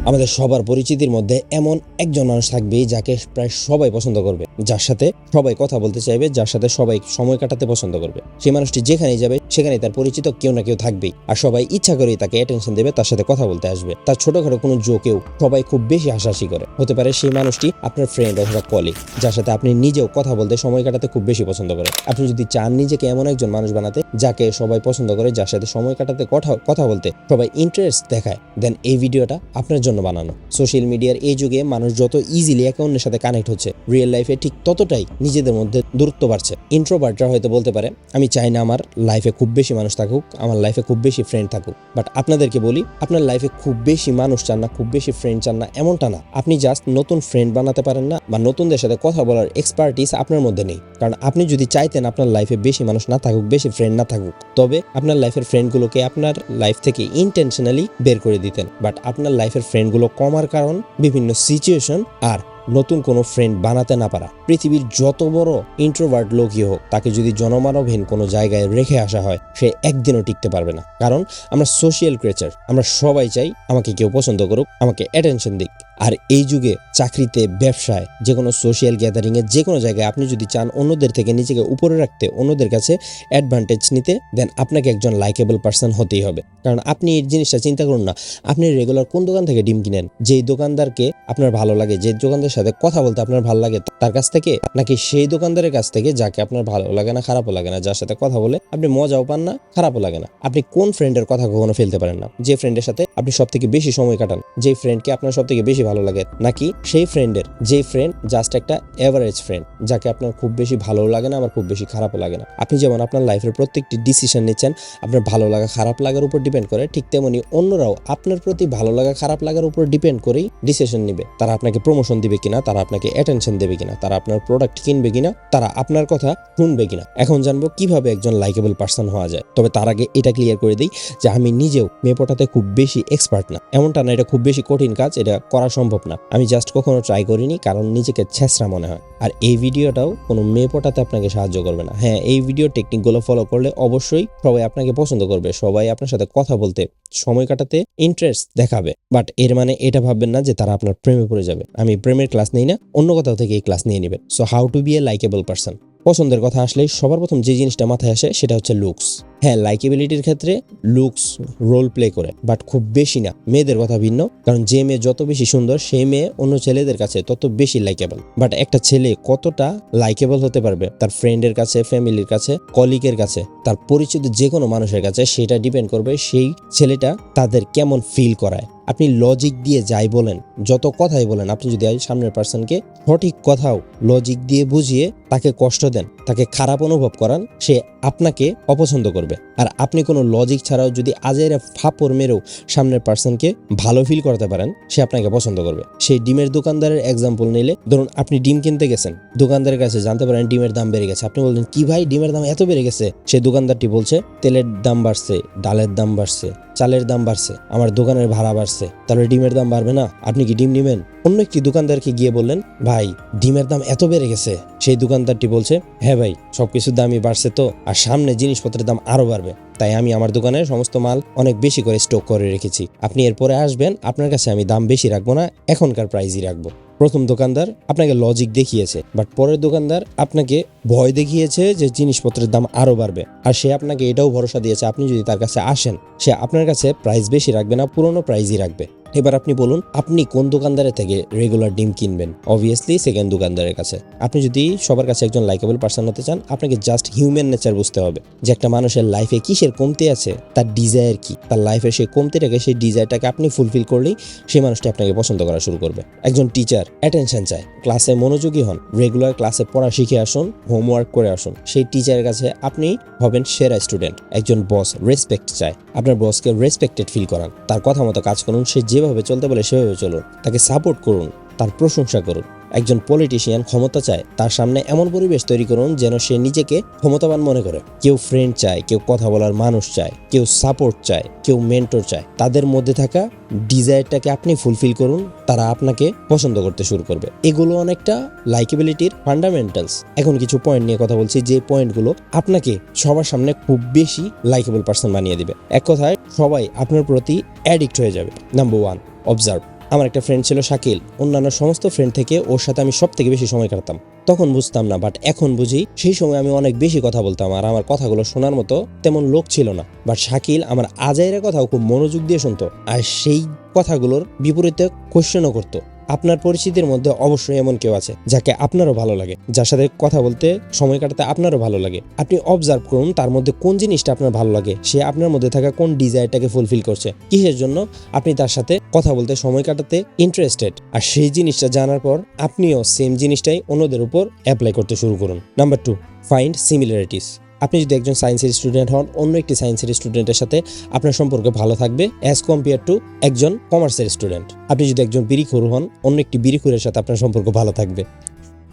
আমাদের সবার পরিচিতির মধ্যে এমন একজন মানুষ থাকবেই যাকে প্রায় সবাই পছন্দ করবে, যার সাথে সবাই কথা বলতে চাইবে, যার সাথে সবাই সময় কাটাতে পছন্দ করবে। সেই মানুষটি যেখানেই যাবে সেখানেই তার পরিচিত কেউ না কেউ থাকবেই, আর সবাই ইচ্ছা করেই তাকে অ্যাটেনশন দেবে, তার সাথে কথা বলতে আসবে। তার ছোটখাটো কোনো জোকেও সবাই খুব বেশি হাসাহাসি করে। হতে পারে সেই মানুষটি আপনার ফ্রেন্ড অথবা কলিগ, যার সাথে আপনি নিজেও কথা বলতে সময় কাটাতে খুব বেশি পছন্দ করেন। আপনি যদি চান নিজেকে এমন একজন মানুষ বানাতে যাকে সবাই পছন্দ করে, যার সাথে সময় কাটাতে কথা বলতে সবাই ইন্টারেস্ট দেখায়, দেন এই ভিডিওটা আপনার জন্য বানানো। সোশ্যাল মিডিয়ার এই যুগে মানুষ যত ইজিলি একে অন্যের সাথে কানেক্ট হচ্ছে, রিয়েল লাইফে ঠিক ততটাই নিজেদের মধ্যে দূরত্ব বাড়ছে। ইন্ট্রোভার্টরা হয়তো বলতে পারে, আমি চাই না আমার লাইফে খুব বেশি মানুষ থাকুক, আমার লাইফে খুব বেশি ফ্রেন্ড থাকুক। বাট আপনাদেরকে বলি, আপনার লাইফে খুব বেশি মানুষ চান না, খুব বেশি ফ্রেন্ড চান না, এমনটা না। আপনি জাস্ট নতুন ফ্রেন্ড বানাতে পারেন না, বা নতুনদের সাথে কথা বলার এক্সপার্টিস আপনার মধ্যে নেই। কারণ আপনি যদি চাইতেন আপনার লাইফে বেশি মানুষ না থাকুক, বেশি ফ্রেন্ড না থাকুক, তবে আপনার লাইফের ফ্রেন্ডগুলোকে আপনার লাইফ থেকে ইন্টেনশনালি বের করে দিতেন। বাট আপনার লাইফের ফ্রেন্ডগুলো কমার কারণ বিভিন্ন সিচুয়েশন আর নতুন কোনো ফ্রেন্ড বানাতে না পারা। পৃথিবীর যত বড় ইন্ট্রোভার্ট লোকই হোক, তাকে যদি জনমানবহীন কোনো জায়গায় রেখে আসা হয়, সে একদিনও টিকতে পারবে না। কারণ আমরা সোশিয়াল ক্রিয়েচার, আমরা সবাই চাই আমাকে কেউ পছন্দ করুক, আমাকে অ্যাটেনশন দিক। আর এই যুগে চাকরিতে, ব্যবসায়, যে কোনো সোশিয়াল গ্যাদারিংয়ে, যে কোনো জায়গায় আপনি যদি চান অন্যদের থেকে নিজেকে উপরে রাখতে, অন্যদের কাছে অ্যাডভান্টেজ নিতে, দেন আপনাকে একজন লাইকেবল পার্সন হতেই হবে। কারণ আপনি এই জিনিসটা চিন্তা করুন না, আপনি রেগুলার কোন দোকান থেকে ডিম কিনেন, যেই দোকানদারকে আপনার ভালো লাগে, যে দোকানদারের সাথে কথা বলতে আপনার ভালো লাগে তার কাছ থেকে, নাকি সেই দোকানদারের কাছ থেকে যাকে আপনার ভালো লাগে না, খারাপও লাগে না, যার সাথে কথা বলে আপনি মজাও পান না, খারাপও লাগে না। আপনি কোন ফ্রেন্ডের কথা কখনো ফেলতে পারেন না? যে ফ্রেন্ডের সাথে আপনি সব থেকে বেশি সময় কাটান, যে ফ্রেন্ডকে আপনার সব থেকে বেশি ভালো লাগে, নাকি সেই ফ্রেন্ডের যে ফ্রেন্ড জাস্ট একটা এভারেজ ফ্রেন্ড, যাকে আপনার খুব বেশি ভালো লাগে না, আবার খুব বেশি খারাপও লাগে না? আপনি যেমন আপনার লাইফের প্রত্যেকটি ডিসিশন নিচ্ছেন আপনার ভালো লাগা খারাপ লাগার উপর ডিপেন্ড করে, ঠিক তেমনি অন্যরাও আপনার প্রতি ভালো লাগা খারাপ লাগার উপর ডিপেন্ড করেই ডিসিশন নিবে। তারা আপনাকে প্রমোশন দিবে কিনা, তারা আপনাকে অ্যাটেনশন দেবে কিনা, তারা আপনার প্রোডাক্ট কিনবে কিনা, তারা আপনার কথা শুনবে কিনা। এখন জানবো কিভাবে একজন লাইকেবল পার্সন হওয়া যায়। তবে তার আগে এটা ক্লিয়ার করে দিই যে আমি নিজেও মেয়ে পটাতে খুব বেশি এক্সপার্ট না। এমনটা না, এটা খুব বেশি কঠিন কাজ, এটা করা সম্ভব না। আমি জাস্ট কখনো ট্রাই করিনি, কারণ নিজেকে ছেঁচড়া মনে হয়। আর এই ভিডিওটাও কোনো মেয়ে পটাতে আপনাকে সাহায্য করবে না। হ্যাঁ, এই ভিডিও টেকনিকগুলো ফলো করলে অবশ্যই সবাই আপনাকে পছন্দ করবে, সবাই আপনার সাথে কথা বলতে, সময় কাটাতে ইন্টারেস্ট দেখাবে। বাট এর মানে এটা ভাববেন না যে তারা আপনার প্রেমে পড়ে যাবে। আমি প্রেমের ক্লাস নেই না, অন্য কোথাও থেকে এই ক্লাস নিয়ে নেবেন। So how to be a likeable person. পছন্দের কথা আসলেই সবার প্রথম যে জিনিসটা মাথায় আসে সেটা হচ্ছে লুকস। হ্যাঁ, লাইকেবিলিটির ক্ষেত্রে লুকস রোল প্লে করে, বাট খুব বেশি না। মেয়েদের কথা ভিন্ন, কারণ যে মেয়ে যত বেশি সুন্দর, সেই মেয়ে অন্য ছেলেদের কাছে তত বেশি লাইকেবল। বাট একটা ছেলে কতটা লাইকেবল হতে পারবে তার ফ্রেন্ডের কাছে, ফ্যামিলির কাছে, কলিগের কাছে, তার পরিচিত যে কোনো মানুষের কাছে, সেটা ডিপেন্ড করবে সেই ছেলেটা তাদের কেমন ফিল করায়। আপনি লজিক দিয়ে যাই বলেন, যত কথাই বলেন, আপনি যদি সামনের পার্সনকে সঠিক কথাও লজিক দিয়ে বুঝিয়ে তাকে কষ্ট দেন, তাকে খারাপ অনুভব করান, সে আপনাকে অপছন্দ করবে। আর আপনি কোনো লজিক ছাড়াও যদি আজের ফাপড় মেরেও সামনের পার্সনকে ভালো ফিল করতে পারেন, সে আপনাকে পছন্দ করবে। সেই ডিমের দোকানদারের এক্সাম্পল নিলে, ধরুন আপনি ডিম কিনতে গেছেন, দোকানদারের কাছে জানতে পারেন ডিমের দাম বেড়ে গেছে। আপনি বললেন, কি ভাই, ডিমের দাম এত বেড়ে গেছে? সেই দোকানদারটি বলছে, তেলের দাম বাড়ছে, ডালের দাম বাড়ছে, চালের দাম বাড়ছে, আমার দোকানের ভাড়া বাড়ছে, তাহলে ডিমের দাম বাড়বে না? আপনি কি ডিম নেবেন? অন্য একটি দোকানদারকে গিয়ে বললেন, ভাই ডিমের দাম এত বেড়ে গেছে। সেই দোকানদারটি বলছে, হ্যাঁ ভাই, সবকিছুর দামই বাড়ছে তো, আর সামনে জিনিসপত্রের দাম আরো বাড়বে, তাই আমি আমার দোকানের সমস্ত মাল অনেক বেশি করে স্টক করে রেখেছি। আপনি এরপরে আসবেন, আপনার কাছে আমি দাম বেশি রাখবো না, এখনকার প্রাইসই রাখবো। প্রথম দোকানদার আপনাকে লজিক দেখিয়েছে, বাট পরের দোকানদার আপনাকে ভয় দেখিয়েছে যে জিনিসপত্রের দাম আরো বাড়বে। আর সে আপনাকে এটাও ভরসা দিয়েছে, আপনি যদি তার কাছে আসেন, সে আপনার কাছে প্রাইস বেশি রাখবে না, পুরনো প্রাইসই রাখবে। এবার আপনি বলুন, আপনি কোন দোকানদারের থেকে রেগুলার ডিম কিনবেন? অবভিয়াসলি সেকেন্ড দোকানদারের কাছে। আপনি যদি সবার কাছে একজন লাইকেবল পার্সন হতে চান, আপনাকে জাস্ট হিউম্যান নেচার বুঝতে হবে, যে একটা মানুষের লাইফে কিসের কমতি আছে, তার ডিজায়ার কি, তার লাইফের সেই কমতিটাকে, সেই ডিজায়ারটাকে আপনি ফুলফিল করলেই সেই মানুষটি আপনাকে পছন্দ করা শুরু করবে। একজন টিচার অ্যাটেনশন চায়, ক্লাসে মনোযোগী হন, রেগুলার ক্লাসে পড়া শিখে আসুন, হোমওয়ার্ক করে আসুন, সেই টিচারের কাছে আপনি হবেন সেরা স্টুডেন্ট। একজন বস রেসপেক্ট চায়, আপনার বসকে রেসপেক্টেড ফিল করান, তার কথা মতো কাজ করুন, সে যেভাবে চলতে বলে সেভাবে চলুন, তাকে সাপোর্ট করুন, তার প্রশংসা করুন। একজন পলিটিশিয়ান ক্ষমতা চায়, তার সামনে এমন পরিবেশ তৈরি করুন যেন সে নিজেকে ক্ষমতাবান মনে করে। কেউ ফ্রেন্ড চায়, কেউ কথা বলার মানুষ চায়, কেউ সাপোর্ট চায়, কেউ মেন্টর চায়। তাদের মধ্যে থাকা ডিজায়ারটাকে আপনি ফুলফিল করুন, তারা আপনাকে পছন্দ করতে শুরু করবে। এগুলো অনেকটা লাইকেবিলিটির ফান্ডামেন্টালস। এখন কিছু পয়েন্ট নিয়ে কথা বলছি, যে পয়েন্টগুলো আপনাকে সবার সামনে খুব বেশি লাইকেবল পার্সন বানিয়ে দিবে। এক কথায় সবাই আপনার প্রতি অ্যাডিক্ট হয়ে যাবে। Number 1, observe. আমার একটা ফ্রেন্ড ছিল শাকিল, অন্যান্য সমস্ত ফ্রেন্ড থেকে ওর সাথে আমি সব থেকে বেশি সময় কাটাতাম। তখন বুঝতাম না, বাট এখন বুঝি সেই সময় আমি অনেক বেশি কথা বলতাম আর আমার কথাগুলো শোনার মতো তেমন লোক ছিল না। বাট শাকিল আমার আজাইরা কথাও খুব মনোযোগ দিয়ে শুনতো আর সেই কথাগুলোর বিপরীতে কোয়েশ্চেনও করতো। আপনার পরিচিতির মধ্যে অবশ্যই এমন কেউ আছে যাকে আপনারও ভালো লাগে, যার সাথে কথা বলতে সময় কাটাতে আপনারও ভালো লাগে। আপনি অবজার্ভ করুন তার মধ্যে কোন জিনিসটা আপনার ভালো লাগে, সে আপনার মধ্যে থাকা কোন ডিজায়ারটাকে ফুলফিল করছে, কিসের জন্য আপনি তার সাথে কথা বলতে সময় কাটাতে ইন্টারেস্টেড। আর সেই জিনিসটা জানার পর আপনিও সেম জিনিসটাই অন্যদের উপর অ্যাপ্লাই করতে শুরু করুন। Number 2, find similarities. আপনি যদি একজন সায়েন্সের স্টুডেন্ট হন, অন্য একটি সায়েন্সের স্টুডেন্টের সাথে আপনার সম্পর্ক ভালো থাকবে অ্যাজ কম্পেয়ার টু একজন কমার্সের স্টুডেন্ট। আপনি যদি একজন বিড়িখোর হন, অন্য একটি বিড়িখোরের সাথে আপনার সম্পর্ক ভালো থাকবে।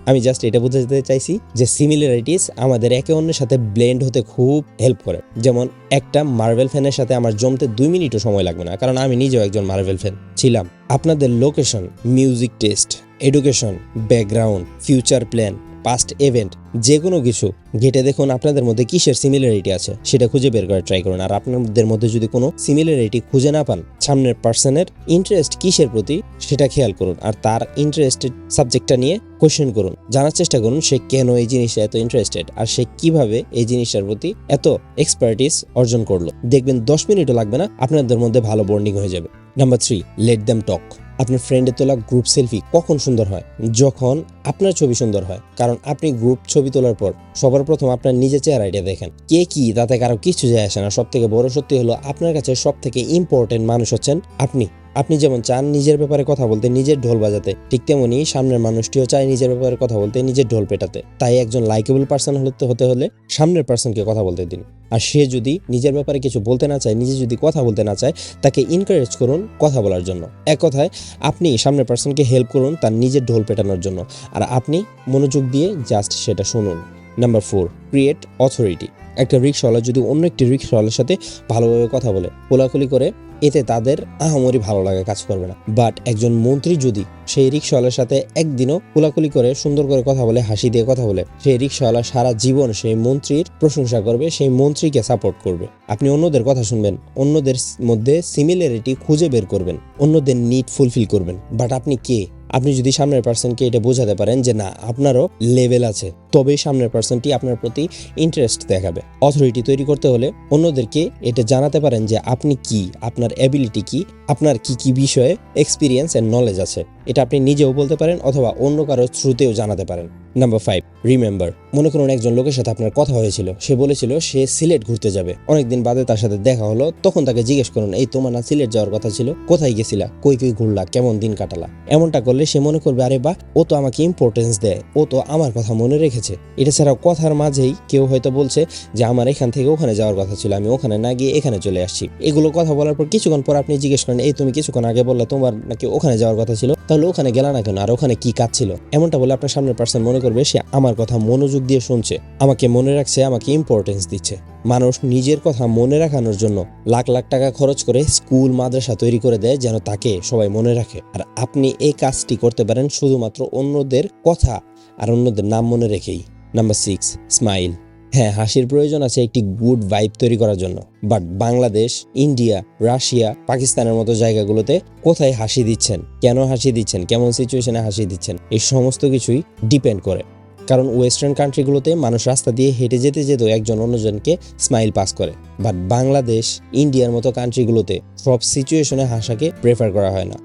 আমি জাস্ট এটা বোঝাতে চাইছি যে সিমিলারিটিস আমাদের একে অন্যের সাথে ব্লেন্ড হতে খুব হেল্প করে। যেমন একটা মার্ভেল ফ্যানের সাথে আমার জমতে 2 মিনিটও সময় লাগবে না, কারণ আমি নিজেও একজন মার্ভেল ফ্যান ছিলাম। আপনাদের location, music taste, education, background, future plan, past event, যে কোনো কিছু ঘেটে দেখুন আপনাদের মধ্যে কিসের সিমিলারিটি আছে, সেটা খুঁজে বের করে ট্রাই করুন। আর আপনাদের মধ্যে যদি কোনো সিমিলারিটি খুঁজে না পান, সামনের পার্সনের ইন্টারেস্ট কিসের প্রতি সেটা খেয়াল করুন আর তার ইন্টারেস্টেড সাবজেক্টটা নিয়ে কোয়েশ্চেন করুন, জানার চেষ্টা করুন সে কেন এই জিনিসটা এত ইন্টারেস্টেড আর সে কিভাবে এই জিনিসটার প্রতি এত এক্সপার্টিস অর্জন করলো। দেখবেন 10 মিনিটও লাগবে না, আপনাদের মধ্যে ভালো বন্ডিং হয়ে যাবে। নাম্বার 3, লেট দেম টক। আপনার ফ্রেন্ডের তোলা গ্রুপ সেলফি কখন সুন্দর হয়? যখন আপনার ছবি সুন্দর হয়। কারণ আপনি গ্রুপ ছবি তোলার পর সবার প্রথম আপনার নিজের চেহারাটা দেখেন, কে কি তাতে কারো কিছু যায় আসে না। সব থেকে বড় সত্যি হলো আপনার কাছে সব থেকে ইম্পর্টেন্ট মানুষ হচ্ছেন আপনি। আপনি যেমন চান নিজের ব্যাপারে কথা বলতে, নিজের ঢোল বাজাতে, ঠিক তেমনি সামনের মানুষটিও চায় নিজের ব্যাপারে কথা বলতে, নিজের ঢোল পেটাতে। তাই একজন লাইকেবল পার্সন হতে হলে সামনের পার্সনকে কথা বলতে দিন। আর সে যদি নিজের ব্যাপারে কিছু বলতে না চায়, নিজে যদি কথা বলতে না চায়, তাকে ইনকারেজ করুন কথা বলার জন্য। এক কথায় আপনি সামনের পার্সনকে হেল্প করুন তার নিজের ঢোল পেটানোর জন্য, আর আপনি মনোযোগ দিয়ে জাস্ট সেটা শুনুন। Number 4, create authority. একটা রিক্সাওয়ালা যদি অন্য একটি রিক্সাওয়ালার সাথে ভালোভাবে কথা বলে, কোলাকুলি করে, এতে তাদের আহামরি ভালো লাগা কাজ করবে না। বাট একজন মন্ত্রী যদি সেই রিক্সাওয়ালার সাথে একদিনও কোলাকুলি করে, সুন্দর করে কথা বলে, হাসি দিয়ে কথা বলে, সেই রিক্সাওয়ালা সারা জীবন সেই মন্ত্রীর প্রশংসা করবে, সেই মন্ত্রীকে সাপোর্ট করবে। আপনি অন্যদের কথা শুনবেন, অন্যদের মধ্যে সিমিলারিটি খুঁজে বের করবেন, অন্যদের নিড ফুলফিল করবেন। বাট আপনি কে? আপনি যদি সামনের পার্সনকে এটা বোঝাতে পারেন যে না আপনারও লেভেল আছে, তবেই সামনের পার্সনটি আপনার প্রতি ইন্টারেস্ট দেখাবে। অথরিটি তৈরি করতে হলে অন্যদেরকে এটা জানাতে পারেন যে আপনি কি, আপনার অ্যাবিলিটি কি, আপনার কি কি বিষয়ে এক্সপিরিয়েন্স এন্ড নলেজ আছে। এটা আপনি নিজেও বলতে পারেন অথবা অন্য কারো থ্রুতেও জানাতে পারেন। Number 5, remember. মনে করুন একজন লোকের সাথে আপনার কথা হয়েছিল, সে বলেছিল সে সিলেট ঘুরতে যাবে। অনেকদিন বাদে তার সাথে দেখা হলো, তখন তাকে জিজ্ঞেস করুন, এই তোমার না সিলেট যাওয়ার কথা ছিল, কোথায় গেছিলা, কই কই ঘুরলা, কেমন দিন কাটালা? এমনটা করলে সে মনে করবে আরে বাহ, ও তো আমাকে ইম্পর্টেন্স দেয়, ও তো আমার কথা মনে রেখেছে। এটা ছাড়াও কথার মাঝেই কেউ হয়তো বলছে যে আমার এখান থেকে ওখানে যাওয়ার কথা ছিল, আমি ওখানে না গিয়ে এখানে চলে আসছি। এগুলো কথা বলার পর কিছুক্ষণ পর আপনি জিজ্ঞেস করেন, এই তুমি কিছুক্ষণ আগে বললে তোমার নাকি ওখানে যাওয়ার কথা ছিল, তাহলে ওখানে গেলা না কেন, আর ওখানে কি কাজ ছিল? এমনটা বলে আপনার সামনের পার্সন মনে করবে সে আমার কথা মনোযোগ দিয়ে শুনছে, আমাকে মনে রাখছে, আমাকে ইম্পর্টেন্স দিচ্ছে। মানুষ নিজের কথা মনে রাখানোর জন্য লাখ লাখ টাকা খরচ করে স্কুল মাদ্রাসা তৈরি করে দেয় যেন তাকে সবাই মনে রাখে। আর আপনি এই কাজটি করতে পারেন শুধুমাত্র অন্যদের কথা আর অন্যদের নাম মনে রেখেই। Number 6, smile. হ্যাঁ, হাসির প্রয়োজন আছে একটি গুড ভাইব তৈরি করার জন্য। বাট বাংলাদেশ, ইন্ডিয়া, রাশিয়া, পাকিস্তানের মতো জায়গাগুলোতে কোথায় হাসি দিচ্ছেন, কেন হাসি দিচ্ছেন, কেমন সিচুয়েশনে হাসি দিচ্ছেন, এই সমস্ত কিছুই ডিপেন্ড করে। কারণ ওয়েস্টার্ন কান্ট্রিগুলোতে মানুষ রাস্তা দিয়ে হেঁটে যেতে যেতেও একজন অন্যজনকে স্মাইল পাস করে। বাট বাংলাদেশ, ইন্ডিয়ার মতো কান্ট্রিগুলোতে সব সিচুয়েশনে হাসাকে প্রেফার করা হয় না।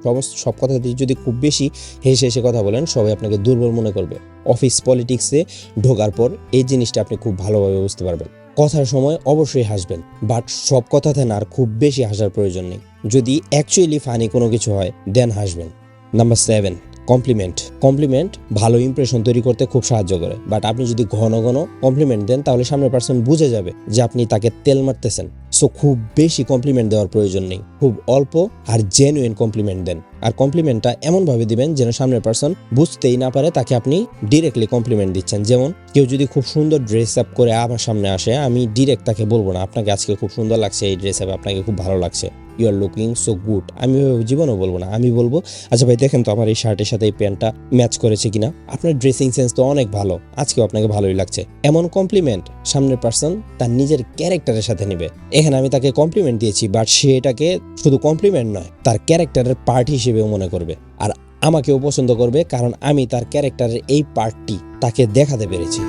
সব কথাতেই যদি খুব বেশি হেসে হেসে কথা বলেন, সবাই আপনাকে দুর্বল মনে করবে। অফিস পলিটিক্সে ঢোকার পর এই জিনিসটা আপনি খুব ভালোভাবে বুঝতে পারবেন। কথার সময় অবশ্যই হাসবেন, বাট সব কথাতে না আর খুব বেশি হাসার প্রয়োজন নেই। যদি অ্যাকচুয়ালি ফানি কোনো কিছু হয় দেন হাসবেন। নাম্বার 7, কমপ্লিমেন্ট ভালো ইমপ্রেশন তৈরি করতে খুব সাহায্য করে। বাট আপনি যদি ঘন ঘন কমপ্লিমেন্ট দেন তাহলে সামনের পার্সন বুঝে যাবে যে আপনি তাকে তেল মারতেছেন। সো খুব বেশি কমপ্লিমেন্ট দেওয়ার প্রয়োজন নেই, খুব অল্প আর জেনুইন কমপ্লিমেন্ট দেন। আর কমপ্লিমেন্টটা এমনভাবে দিবেন যেন সামনের পার্সন বুঝতেই না পারে তাকে আপনি ডিরেক্টলি কমপ্লিমেন্ট দিচ্ছেন। যেমন কেউ যদি খুব সুন্দর ড্রেস আপ করে আমার সামনে আসে, আমি ডিরেক্ট তাকে বলবো না আপনাকে আজকে খুব সুন্দর লাগছে, এই ড্রেস আপ আপনাকে খুব ভালো লাগছে। You are looking so good. আমি জীবনও বলবো না, আমি বলবো আচ্ছা ভাই দেখেন তো আমার এই শার্টের সাথে এই প্যান্টটা ম্যাচ করেছে কিনা, আপনার ড্রেসিং সেন্স তো অনেক ভালো, আজকেও আপনাকে ভালোই লাগছে। এমন কমপ্লিমেন্ট সামনের পার্সন তার নিজের ক্যারেক্টারের সাথে নেবে। এখানে আমি তাকে কমপ্লিমেন্ট দিয়েছি, বাট সে এটাকে শুধু কমপ্লিমেন্ট নয়, তার ক্যারেক্টারের পার্ট হিসেবেও মনে করবে, আর আমাকেও পছন্দ করবে, কারণ আমি তার ক্যারেক্টারের এই পার্টটি তাকে দেখাতে পেরেছি।